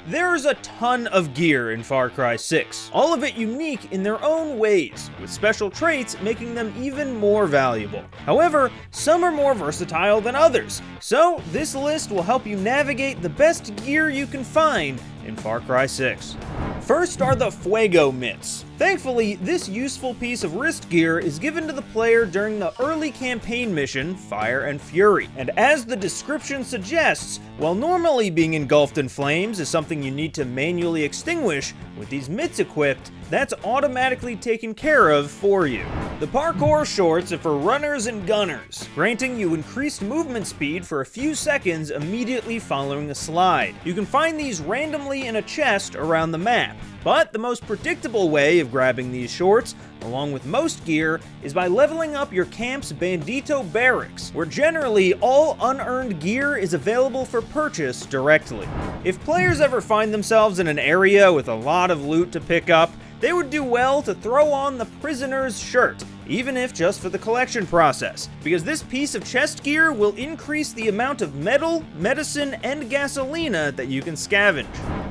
There's a ton of gear in Far Cry 6, all of it unique in their own ways, with special traits making them even more valuable. However, some are more versatile than others, so this list will help you navigate the best gear you can find in Far Cry 6. First are the Fuego mitts. Thankfully, this useful piece of wrist gear is given to the player during the early campaign mission, Fire and Fury. And as the description suggests, while normally being engulfed in flames is something you need to manually extinguish, with these mitts equipped, that's automatically taken care of for you. The parkour shorts are for runners and gunners, granting you increased movement speed for a few seconds immediately following a slide. You can find these randomly in a chest around the map, but the most predictable way of grabbing these shorts, along with most gear, is by leveling up your camp's Bandito barracks, where generally all unearned gear is available for purchase directly. If players ever find themselves in an area with a lot of loot to pick up, they would do well to throw on the prisoner's shirt, even if just for the collection process, because this piece of chest gear will increase the amount of metal, medicine, and gasolina that you can scavenge.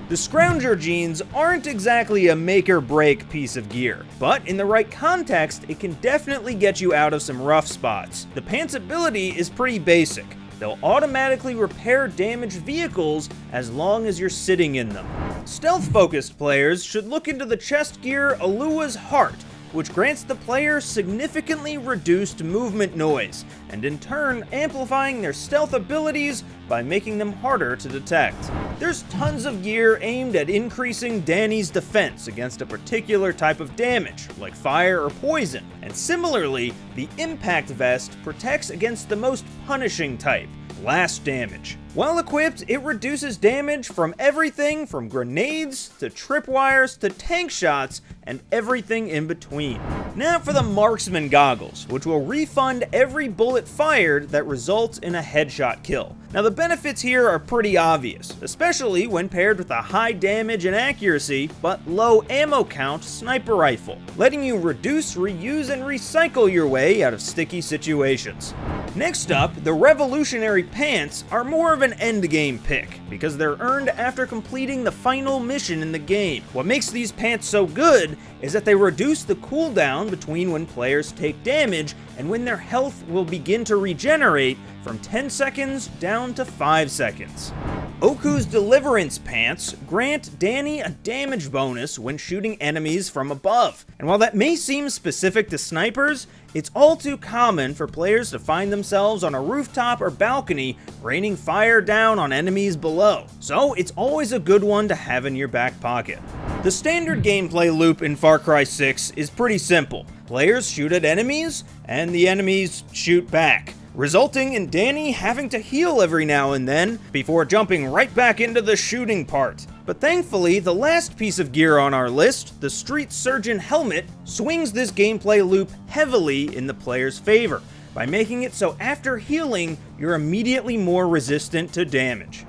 The Scrounger jeans aren't exactly a make-or-break piece of gear, but in the right context, it can definitely get you out of some rough spots. The pants' ability is pretty basic. They'll automatically repair damaged vehicles as long as you're sitting in them. Stealth-focused players should look into the chest gear Alua's Heart, which grants the player significantly reduced movement noise, and in turn amplifying their stealth abilities by making them harder to detect. There's tons of gear aimed at increasing Danny's defense against a particular type of damage, like fire or poison, and similarly, the impact vest protects against the most punishing type, blast damage. While equipped, it reduces damage from everything from grenades to tripwires to tank shots and everything in between. Now for the marksman goggles, which will refund every bullet fired that results in a headshot kill. Now the benefits here are pretty obvious, especially when paired with a high damage and accuracy but low ammo count sniper rifle, letting you reduce, reuse, and recycle your way out of sticky situations. Next up, the revolutionary pants are more of an endgame pick, because they're earned after completing the final mission in the game. What makes these pants so good is that they reduce the cooldown between when players take damage and when their health will begin to regenerate from 10 seconds down to 5 seconds. Oku's Deliverance Pants grant Danny a damage bonus when shooting enemies from above. And while that may seem specific to snipers, it's all too common for players to find themselves on a rooftop or balcony raining fire down on enemies below. So it's always a good one to have in your back pocket. The standard gameplay loop in Far Cry 6 is pretty simple. Players shoot at enemies, and the enemies shoot back, resulting in Danny having to heal every now and then before jumping right back into the shooting part. But thankfully, the last piece of gear on our list, the Street Surgeon helmet, swings this gameplay loop heavily in the player's favor by making it so after healing, you're immediately more resistant to damage.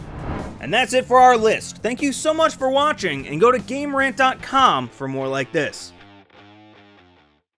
And that's it for our list. Thank you so much for watching, and go to GameRant.com for more like this.